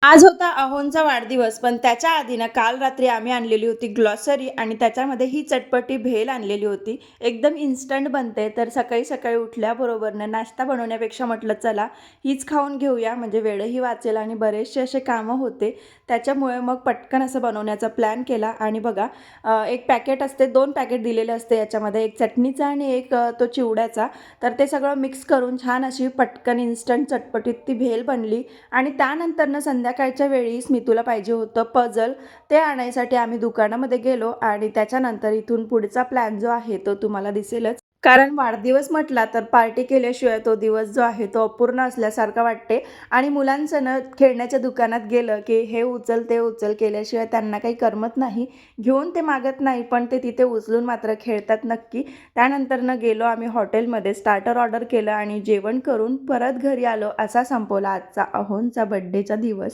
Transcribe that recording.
आज होता अहोंचा वाढदिवस, पण त्याच्या आधी ना काल रात्री आम्ही आणलेली होती ग्लॉसरी आणि त्याच्यामध्ये ही चटपटी भेल आणलेली होती. एकदम इन्स्टंट बनते, तर सकाळी-सकाळी उठल्याबरोबरनं नाश्ता बनवण्यापेक्षा म्हटलं चला हीच खाऊन घेऊया, म्हणजे वेळही वाचेल आणि बरेचसे असे कामं होते. त्याच्यामुळे मग पटकन असं बनवण्याचा प्लॅन केला आणि बघा एक पॅकेट असते, 2 पॅकेट दिलेले असते याच्यामध्ये, एक चटणीचा आणि एक तो चिवड्याचा. तर ते सगळं मिक्स करून छान अशी पटकन इन्स्टंट चटपटीत ती भेल बनली. आणि त्यानंतरनं संध्याकाळच्या वेळी स्मितूला पाहिजे होतं पझल. ते आणायसाठी आम्ही दुकानामध्ये गेलो आणि त्याच्यानंतर इथून पुढचा प्लॅन जो आहे तो तुम्हाला दिसेलच. कारण वाढदिवस म्हटला तर पार्टी केल्याशिवाय तो दिवस जो आहे तो अपूर्ण असल्यासारखा वाटते. आणि मुलांसह खेळण्याच्या दुकानात गेलं की हे उचल ते उचल केल्याशिवाय त्यांना काही करमत नाही. घेऊन ते मागत नाही, पण ते तिथे उचलून मात्र खेळतात नक्की. त्यानंतरनं गेलो आम्ही हॉटेलमध्ये, स्टार्टर ऑर्डर केलं आणि जेवण करून परत घरी आलो. असा संपवला आजचा अहोंचा बड्डेचा दिवस.